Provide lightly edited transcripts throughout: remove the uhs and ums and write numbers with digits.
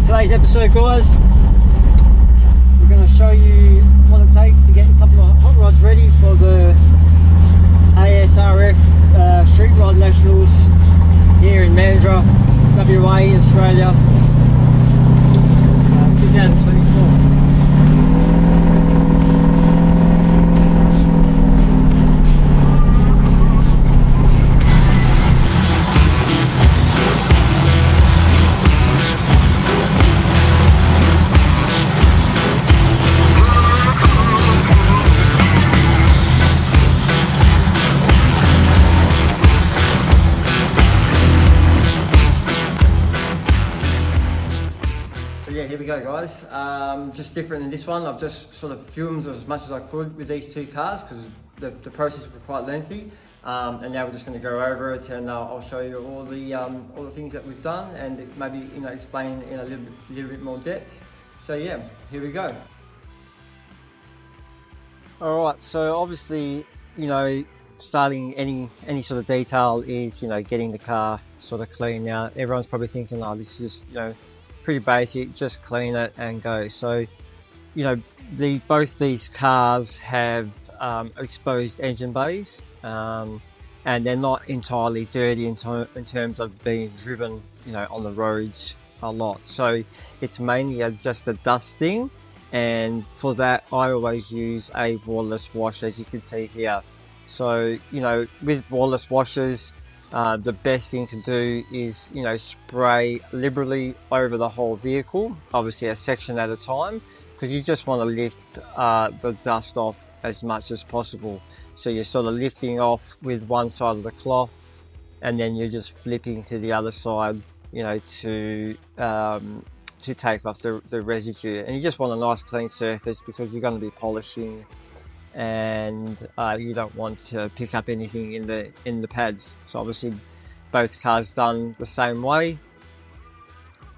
today's episode, guys, we're going to show you what it takes to get a couple of hot rods ready for the ASRF Street Rod Nationals here in Mandurah, WA, Australia, 2024. Yeah, here we go, guys. Just different than this one. I've just sort of filmed as much as I could with these two cars because the process was quite lengthy. And now we're just going to go over it, and I'll show you all the things that we've done, and maybe explain in a little bit more depth. So yeah, here we go. All right. So obviously, starting any sort of detail is getting the car sort of clean. Now everyone's probably thinking, oh, this is just pretty basic, just clean it and go. So both these cars have exposed engine bays, and they're not entirely dirty in terms of being driven on the roads a lot. So it's mainly just a dust thing, and for that I always use a waterless wash, as you can see here. So with waterless washes, the best thing to do is spray liberally over the whole vehicle, obviously a section at a time, because you just want to lift the dust off as much as possible. So you're sort of lifting off with one side of the cloth, and then you're just flipping to the other side to take off the residue. And you just want a nice clean surface because you're going to be polishing, and you don't want to pick up anything in the pads. So obviously both cars done the same way.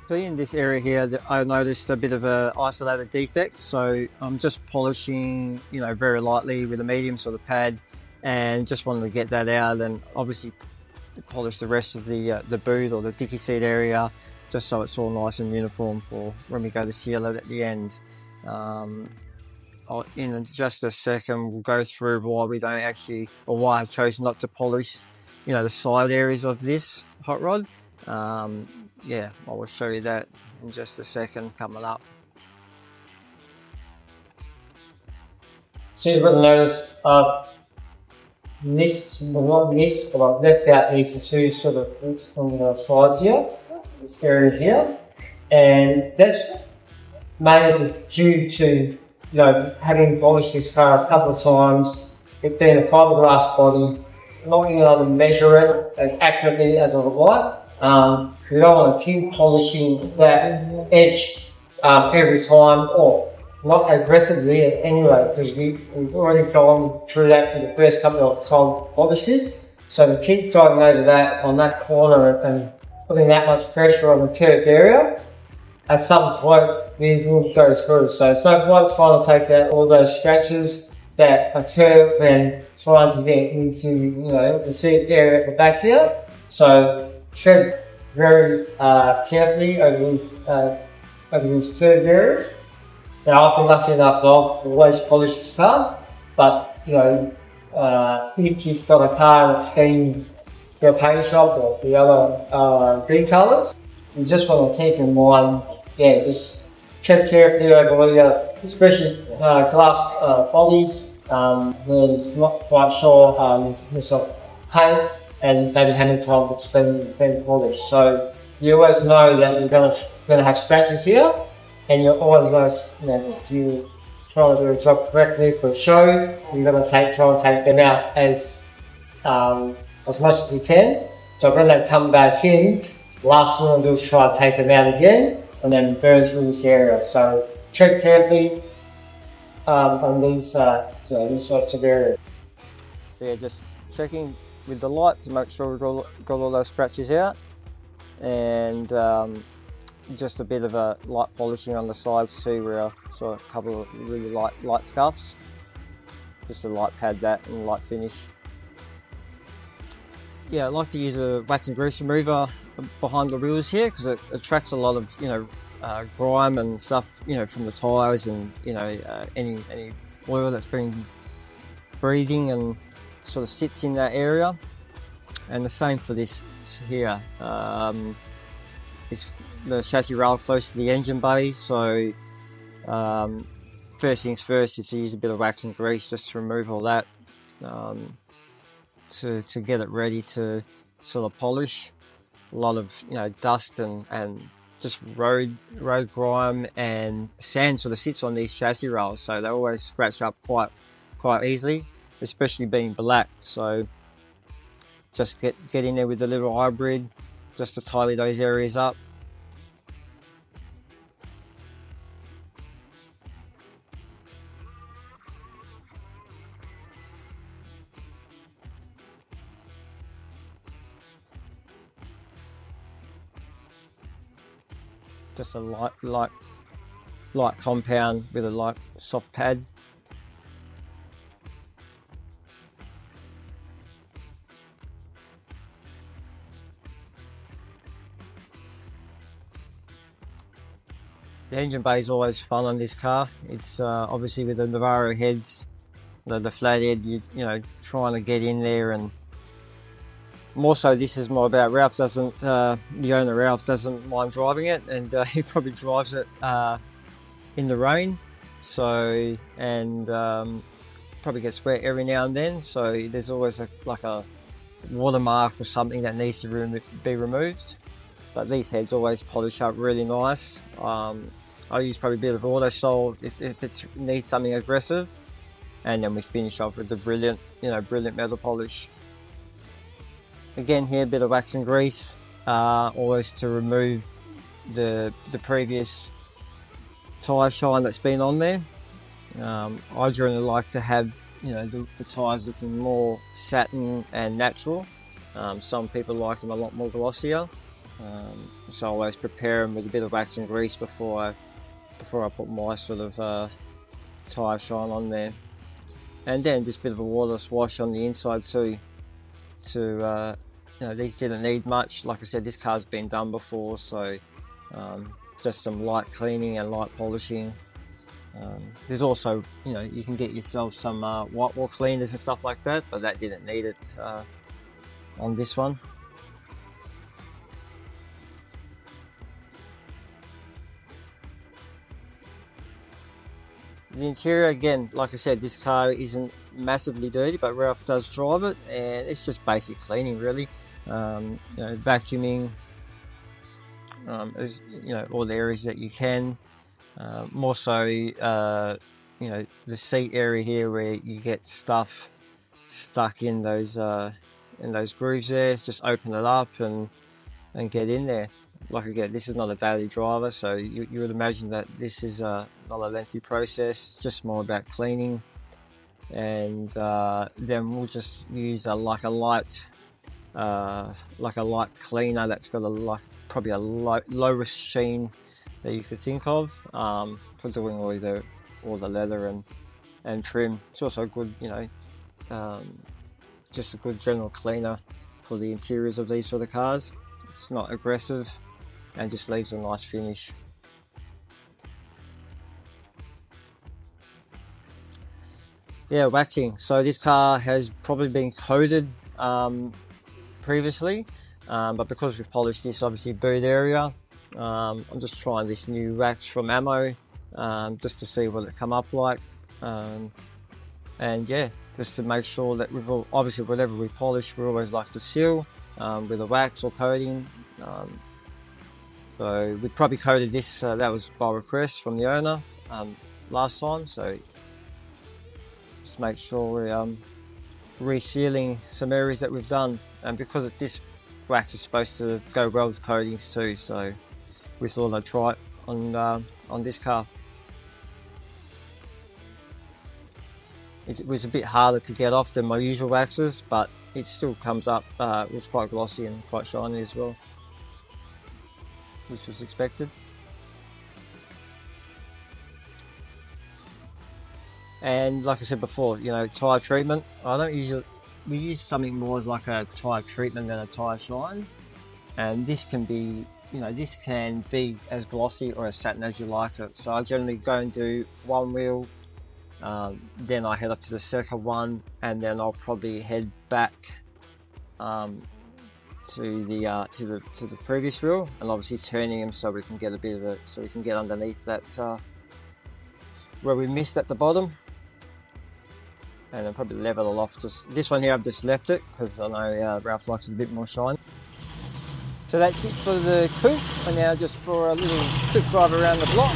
So in this area here, I noticed a bit of a isolated defect, so I'm just polishing very lightly with a medium sort of pad, and just wanted to get that out, and obviously polish the rest of the boot or the dicky seat area, just so it's all nice and uniform for when we go to seal it at the end. In just a second we'll go through why we don't actually, or why I chose not to polish the side areas of this hot rod. Yeah, I will show you that in just a second coming up. So you've got to notice not missed, but I've left out these two sort of hooks on the sides here, this area here, and that's mainly due to having polished this car a couple of times, it being a fiberglass body, not being able to measure it as accurately as I would like. You don't want to keep polishing that edge every time, or not aggressively anyway, because we've already gone through that for the first couple of time polishes. So to keep driving over that on that corner and putting that much pressure on the curved area, at some point we will go through. So it's no point trying to take out all those scratches that occur when trying to get into the seat area at the back here. So tread very carefully over these curved areas. Now I've been lucky enough to always polish this car, but if you've got a car that's been to a paint shop or the other retailers, you just want to keep in mind, just tread carefully over especially glass bodies. We're not quite sure this of paint, and maybe having time to spend polish. So you always know that you're going to have scratches here, and you always know if you try to do a job correctly for show, you're going to try and take them out as much as you can. So when they come back in, last thing I'll do is try to take them out again and then burn through this area. So tread carefully on these sorts of areas. Yeah, just checking with the light to make sure we've got all those scratches out, and just a bit of a light polishing on the sides too, where I saw a couple of really light scuffs. Just a light pad that and light finish. Yeah, I like to use a wax and grease remover behind the wheels here because it attracts a lot of grime and stuff, you know, from the tyres, and you know, any oil that's been breathing and sort of sits in that area. And the same for this here. It's the chassis rail close to the engine bay, so first things first is to use a bit of wax and grease just to remove all that, to get it ready to sort of polish. A lot of, you know, dust and just road grime and sand sort of sits on these chassis rails, so they always scratch up quite easily, especially being black. So just get in there with a little hybrid just to tidy those areas up. Just a light compound with a light soft pad. The engine bay is always fun on this car. It's obviously with the Navarro heads, the flathead, you know, trying to get in there, and more so this is more about Ralph doesn't, the owner Ralph doesn't mind driving it, and he probably drives it in the rain, so, and probably gets wet every now and then, so there's always like a watermark or something that needs to be removed. But these heads always polish up really nice. I use probably a bit of auto sol if it needs something aggressive, and then we finish off with the brilliant metal polish. Again here, a bit of wax and grease, always to remove the previous tyre shine that's been on there. I generally like to have, you know, the tyres looking more satin and natural. Some people like them a lot more glossier, so I always prepare them with a bit of wax and grease before I put my sort of tyre shine on there, and then just a bit of a waterless wash on the inside too. To you know, these didn't need much. Like I said, this car's been done before, so just some light cleaning and light polishing. There's also, you know, you can get yourself some white wall cleaners and stuff like that, but that didn't need it on this one. The interior, again, like I said, this car isn't massively dirty, but Ralph does drive it, and it's just basic cleaning really. You know, vacuuming, as you know, all the areas that you can. More so, you know, the seat area here where you get stuff stuck in those grooves there. It's just open it up and get in there. Like again, this is not a daily driver, so you would imagine that this is not a lengthy process. Just more about cleaning, and then we'll just use like a light cleaner that's got probably a lowest sheen that you could think of, for doing all the leather and trim. It's also a good, you know, just a good general cleaner for the interiors of these sort of cars. It's not aggressive and just leaves a nice finish. Yeah, waxing. So this car has probably been coated previously, but because we've polished this obviously boot area, I'm just trying this new wax from Ammo, just to see what it come up like, and yeah, just to make sure that we've obviously whatever we polish, we always like to seal with a wax or coating. So we probably coated this, that was by request from the owner last time, so just make sure we're resealing some areas that we've done, and because this wax is supposed to go well with coatings too, so we thought I'd try it on this car. It was a bit harder to get off than my usual waxes, but it still comes up. It was quite glossy and quite shiny as well, which was expected. And like I said before, you know, tyre treatment, we use something more like a tyre treatment than a tyre shine, and this can be you know, this can be as glossy or as satin as you like it. So I generally go and do one wheel, then I head up to the second one, and then I'll probably head back to the previous wheel, and obviously turning them so we can get a bit of it, so we can get underneath that where we missed at the bottom, and then probably level it off. Just this one here, I've just left it because I know Ralph likes it a bit more shiny. So that's it for the coupe, and now just for a little quick drive around the block.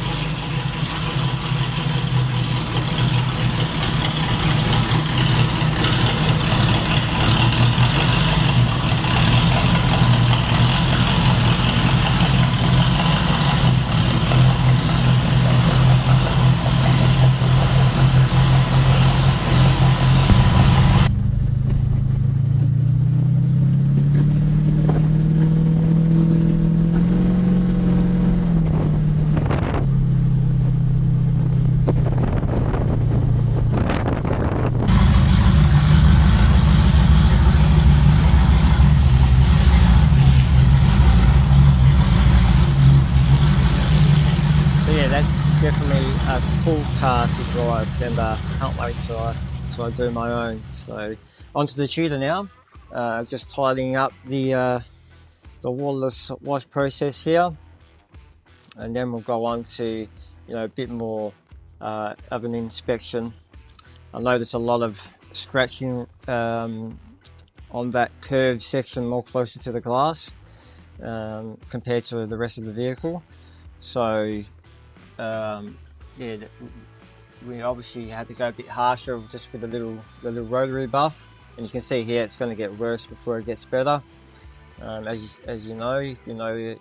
Definitely a cool car to drive, and can't wait till I do my own. So onto the Tudor now. Just tidying up the waterless wash process here, and then we'll go on to a bit more of an inspection. I noticed a lot of scratching on that curved section more closer to the glass compared to the rest of the vehicle. So yeah, we obviously had to go a bit harsher just with the little rotary buff, and you can see here it's going to get worse before it gets better. As you know, if you know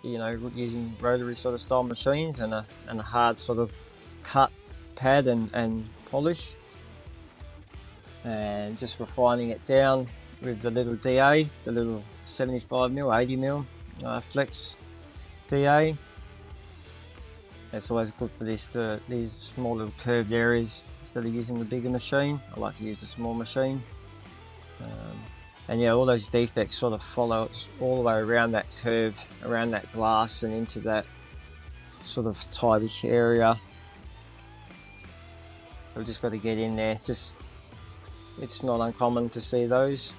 using rotary sort of style machines and a hard sort of cut pad and polish, and just refining it down with the little DA, the little 75mm, 80mm flex DA. It's always good for these small little curved areas. Instead of using the bigger machine, I like to use the small machine. And yeah, all those defects sort of follow all the way around that curve, around that glass, and into that sort of tightish area. We've just got to get in there. It's not uncommon to see those.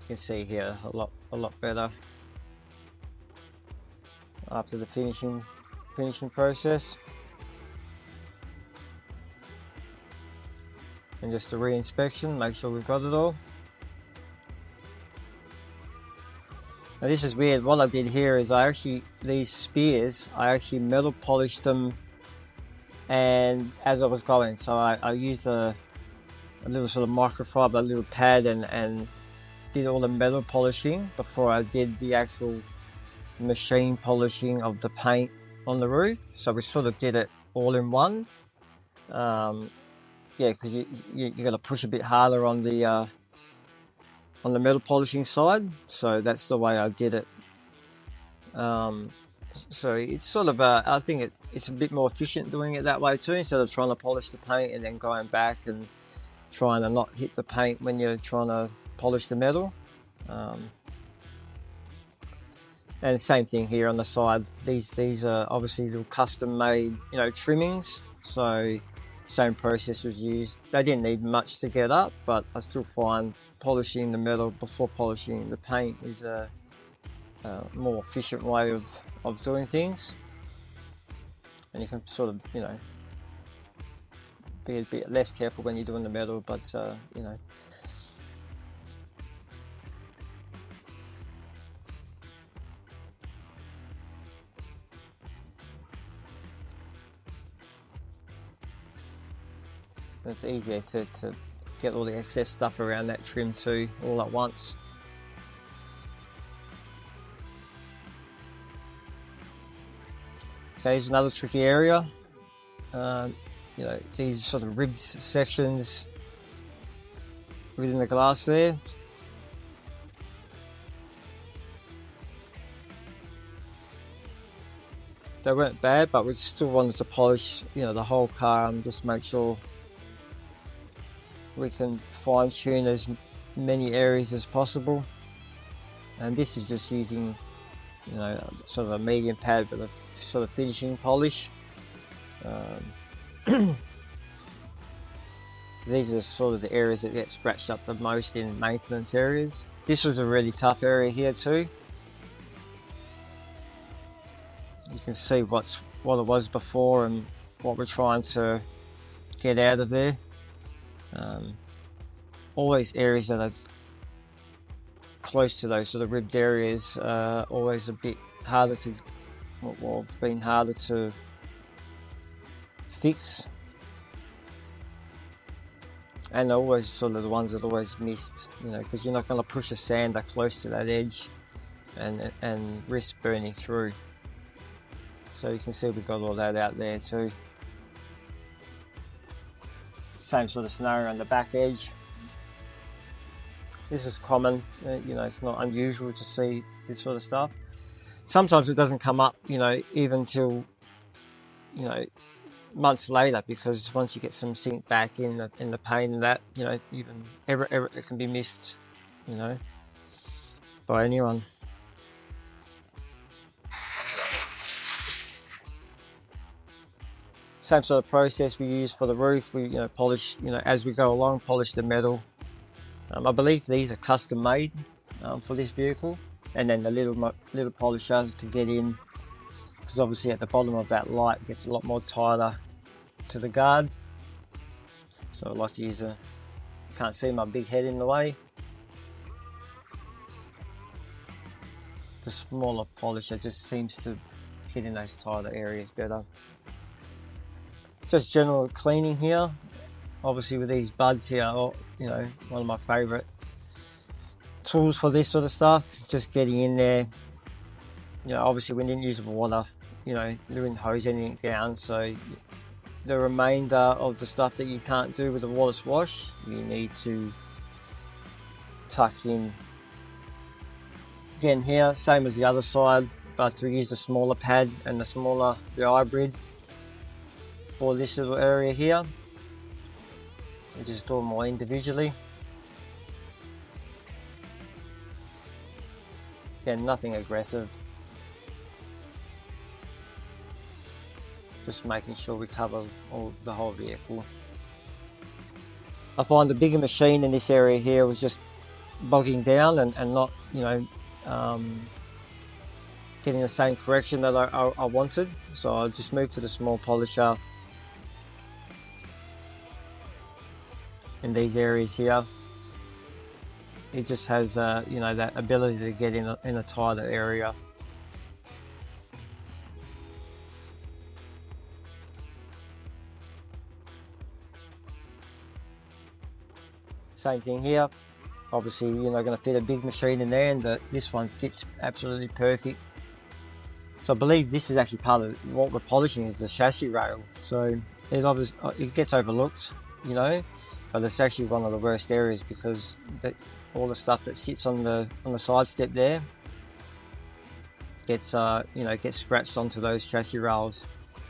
You can see here a lot better after the finishing process, and just a re-inspection, make sure we've got it all. Now this is weird. What I did here is these spears I actually metal polished them, and as I was going, so I used a little sort of microfiber, a little pad, and did all the metal polishing before I did the actual machine polishing of the paint on the roof. So we sort of did it all in one. Yeah, because you got to push a bit harder on the metal polishing side. So that's the way I did it. So it's sort of I think it's a bit more efficient doing it that way too, instead of trying to polish the paint and then going back and trying to not hit the paint when you're trying to polish the metal. And same thing here on the side. These are obviously little custom made trimmings, so same process was used. They didn't need much to get up, but I still find polishing the metal before polishing the paint is a more efficient way of doing things, and you can sort of be a bit less careful when you're doing the metal, but it's easier to get all the excess stuff around that trim too all at once. Okay, here's another tricky area. These sort of ribbed sections within the glass there. They weren't bad, but we still wanted to polish the whole car and just make sure we can fine tune as many areas as possible. And this is just using, you know, sort of a medium pad with a sort of finishing polish. These are sort of the areas that get scratched up the most in maintenance areas. This was a really tough area here too. You can see what it was before and what we're trying to get out of there. Always areas that are close to those sort of ribbed areas are always a bit harder to, well, been harder to fix. And they're always sort of the ones that always missed, you know, because you're not going to push a sander close to that edge and risk burning through. So you can see we've got all that out there too. Same sort of scenario on the back edge. This is common, you know, it's not unusual to see this sort of stuff. Sometimes it doesn't come up, you know, even till, you know, months later, because once you get some sink back in the paint and that, you know, even it can be missed, you know, by anyone. Same sort of process we use for the roof. We, you know, polish, you know, as we go along, polish the metal. I believe these are custom made for this vehicle, and then the little polisher to get in, because obviously at the bottom of that light it gets a lot more tighter to the guard. So I like to use can't see my big head in the way. The smaller polisher just seems to hit in those tighter areas better. Just general cleaning here. Obviously with these buds here, you know, one of my favourite tools for this sort of stuff. Just getting in there. You know, obviously we didn't use water, you know, we didn't hose anything down, so the remainder of the stuff that you can't do with a water wash, you need to tuck in. Again here, same as the other side, but we use the smaller pad and the hybrid for this little area here. And just do them all individually. Again, nothing aggressive. Just making sure we cover the whole vehicle. I find the bigger machine in this area here was just bogging down and not, you know, getting the same correction that I wanted. So I just moved to the small polisher in these areas here. It just has, you know, that ability to get in a tighter area. Same thing here. Obviously, you're not going to fit a big machine in there, and this one fits absolutely perfect. So I believe this is actually part of what we're polishing is the chassis rail. So it gets overlooked, you know, but it's actually one of the worst areas because all the stuff that sits on the side step there gets you know, gets scratched onto those chassis rails.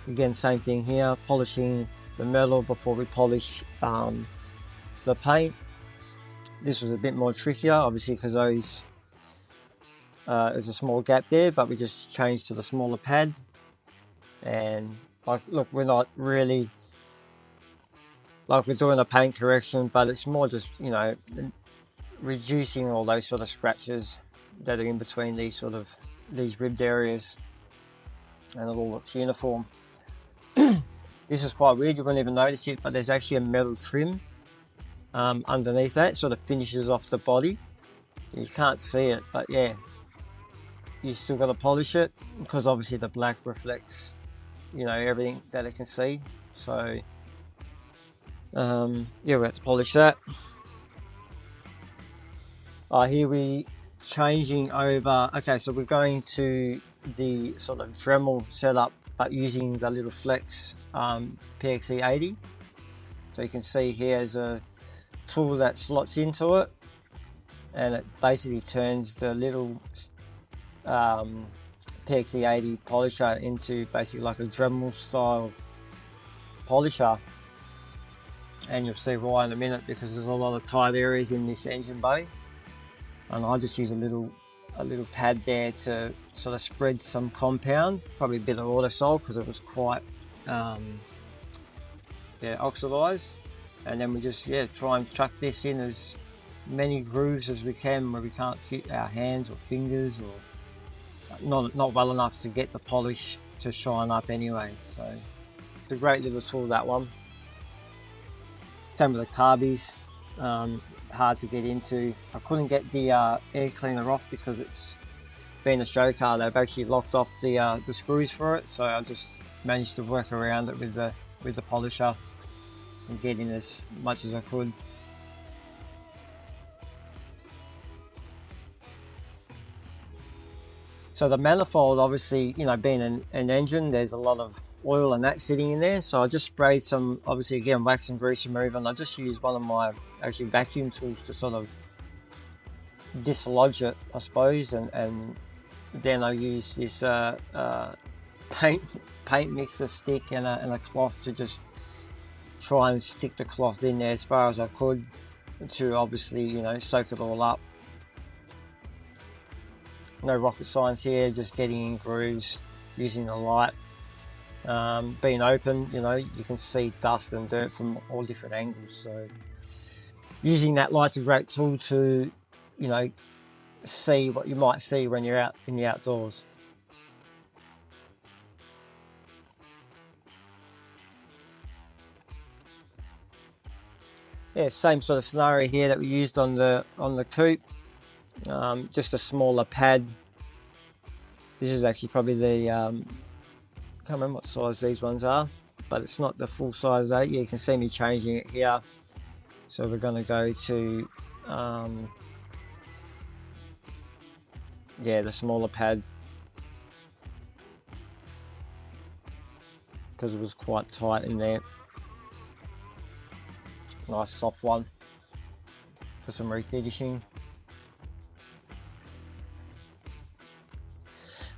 Again, same thing here, polishing the metal before we polish the paint. This was a bit more trickier, obviously, because there's a small gap there, but we just changed to the smaller pad. And like, look, we're not really like we're doing a paint correction, but it's more just, you know, reducing all those sort of scratches that are in between these ribbed areas, and it all looks uniform. This is quite weird, you wouldn't even notice it, but there's actually a metal trim underneath that, sort of finishes off the body. You can't see it, but yeah, you still got to polish it because obviously the black reflects, you know, everything that it can see. So yeah, we have to polish that. Here we changing over. Okay, so we're going to the sort of Dremel setup, but using the little flex PXE80. So you can see here's a tool that slots into it, and it basically turns the little PXE80 polisher into basically like a Dremel style polisher. and you'll see why in a minute, because there's a lot of tight areas in this engine bay, and I just use a little pad there to sort of spread some compound, probably a bit of autosol because it was quite oxidized, and then we just try and chuck this in as many grooves as we can where we can't fit our hands or fingers, or not well enough to get the polish to shine up anyway. So it's a great little tool, that one. Same with the carbies, hard to get into. I couldn't get the air cleaner off because it's being a show car. They've actually locked off the screws for it, so I just managed to work around it with the polisher and get in as much as I could. So the manifold, obviously, you know, being an engine, there's a lot of oil and that sitting in there. So I just sprayed some, obviously again, wax and grease remover, and I just used one of my actually vacuum tools to sort of dislodge it, I suppose, and then I used this paint mixer stick and a cloth to just try and stick the cloth in there as far as I could to obviously, you know, soak it all up. No rocket science here, just getting in grooves, using the light. Being open, you know, you can see dust and dirt from all different angles. So using that light's a great tool to, you know, see what you might see when you're out in the outdoors. Yeah, same sort of scenario here that we used on the coupe. Just a smaller pad. This is actually probably the can't remember what size these ones are, but it's not the full size 8. You can see me changing it here. So we're going to go to the smaller pad, because it was quite tight in there. Nice soft one for some refinishing.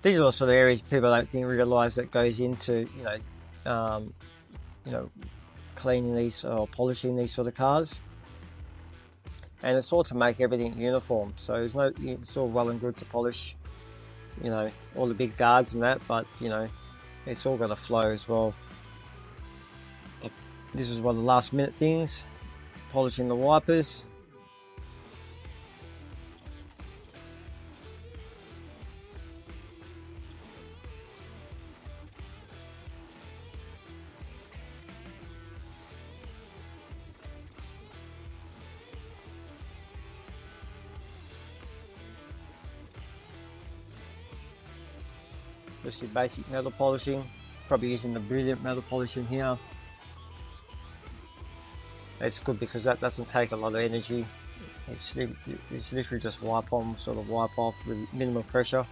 These are the sort of areas people don't realise that goes into, cleaning these or polishing these sort of cars. And it's all to make everything uniform. So it's all well and good to polish, you know, all the big guards and that, but you know, it's all got to flow as well. This is one of the last minute things, polishing the wipers. Just your basic metal polishing, probably using the Brilliant metal polishing here. It's good because that doesn't take a lot of energy. It's literally just wipe on, sort of wipe off with minimal pressure,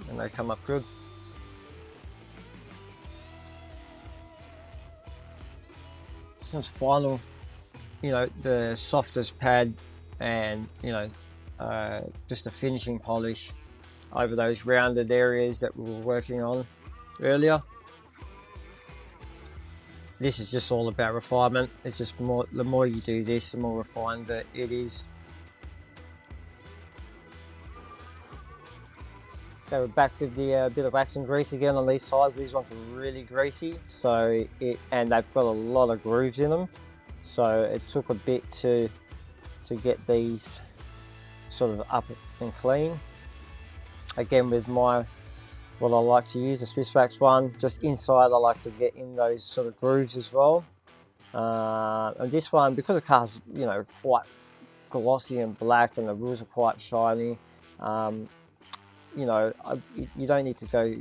and they come up good. Since final, you know, the softest pad and, you know, just a finishing polish over those rounded areas that we were working on earlier. This is just all about refinement. It's just the more you do this, the more refined that it is. Okay, we're back with the bit of wax and grease again on these sides. These ones are really greasy, and they've got a lot of grooves in them. So it took a bit to get these sort of up and clean. Again, with what I like to use, the Swiss Wax one, just inside I like to get in those sort of grooves as well. And this one, because the car's, you know, quite glossy and black and the wheels are quite shiny, you know, you don't need to go,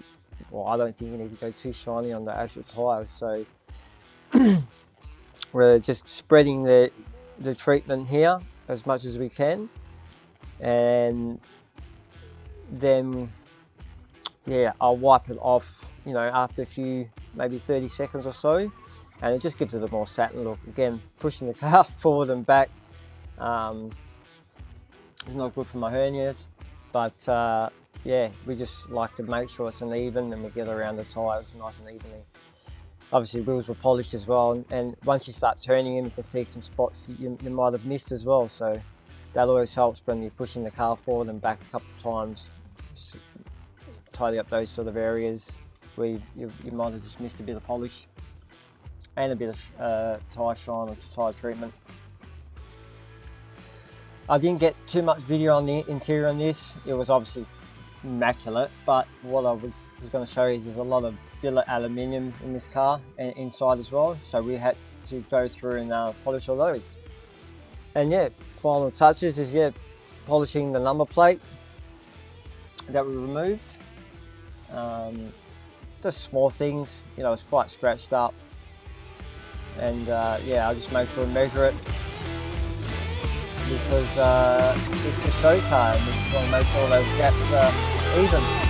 well, I don't think you need to go too shiny on the actual tyres. So we're just spreading the treatment here as much as we can, and then I'll wipe it off, you know, after a few, maybe 30 seconds or so, and it just gives it a more satin look. Again, pushing the car forward and back is not good for my hernias, but we just like to make sure it's an even, and we get around the tyres nice and evenly. obviously wheels were polished as well, and once you start turning them, you can see some spots that you might have missed as well. So that always helps when you're pushing the car forward and back a couple of times, just tidy up those sort of areas where you might have just missed a bit of polish and a bit of tyre shine or tyre treatment. I didn't get too much video on the interior on this. It was obviously immaculate, but what I was going to show you is there's a lot of billet aluminium in this car and inside as well, so we had to go through and polish all those. And yeah, final touches is polishing the number plate that we removed. Just small things, you know, it's quite scratched up, and yeah, I'll just make sure to measure it because it's a show car and we just want to make sure those gaps are even.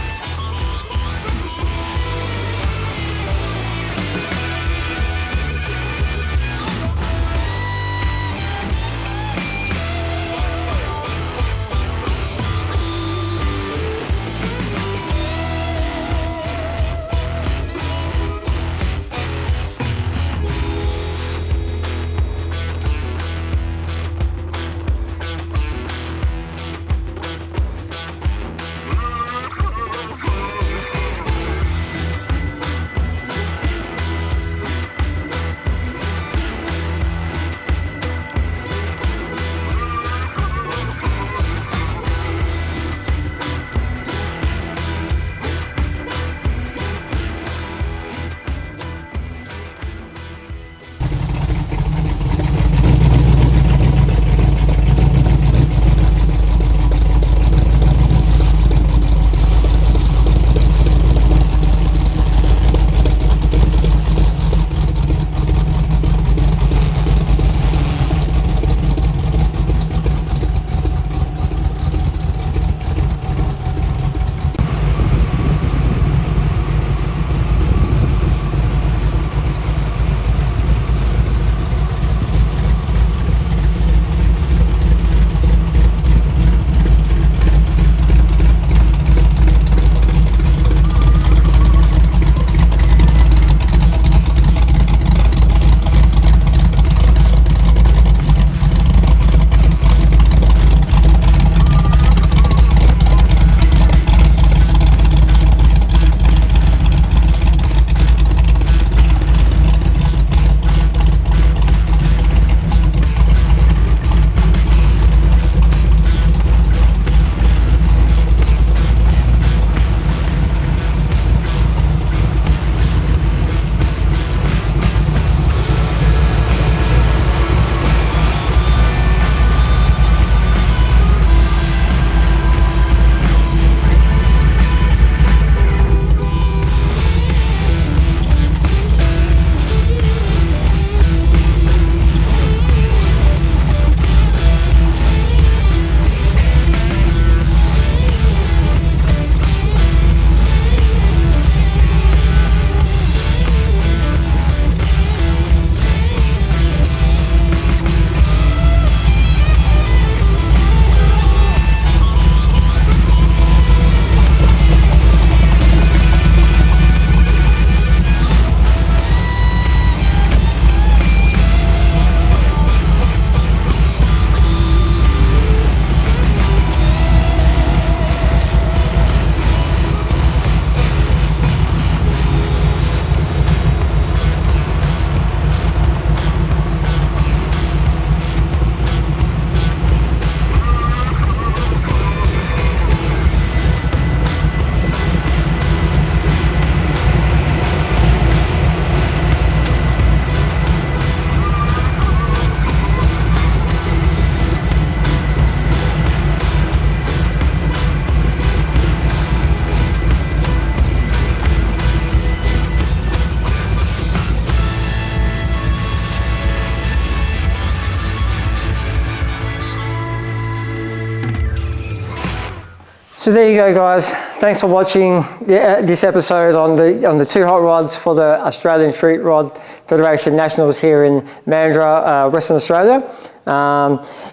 So there you go, guys. Thanks for watching this episode on the two hot rods for the Australian Street Rod Federation Nationals here in Mandurah, Western Australia.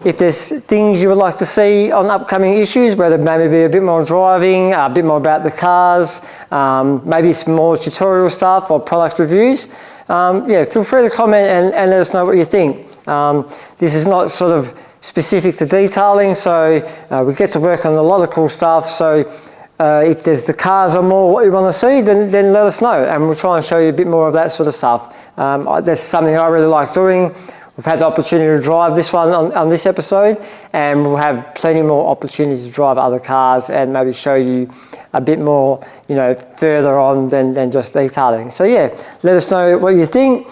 If there's things you would like to see on upcoming issues, whether maybe be a bit more driving, a bit more about the cars, maybe some more tutorial stuff or product reviews, yeah, feel free to comment and let us know what you think. This is not sort of specific to detailing, so we get to work on a lot of cool stuff. So if there's the cars or more what you want to see, then let us know, and we'll try and show you a bit more of that sort of stuff. That's something I really like doing. We've had the opportunity to drive this one on this episode, and we'll have plenty more opportunities to drive other cars and maybe show you a bit more, you know, further on than just detailing. So yeah, let us know what you think.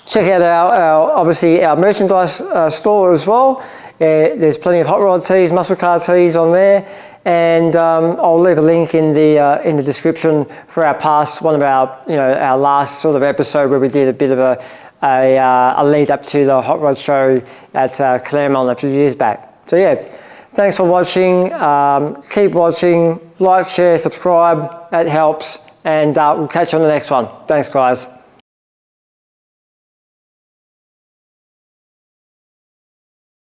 Check out our obviously our merchandise store as well. There's plenty of hot rod tees, muscle car tees on there, and I'll leave a link in the description for our one of our, you know, our last sort of episode where we did a bit of a lead up to the hot rod show at Claremont a few years back. So yeah, thanks for watching. Keep watching, like, share, subscribe. That helps, and we'll catch you on the next one. Thanks, guys.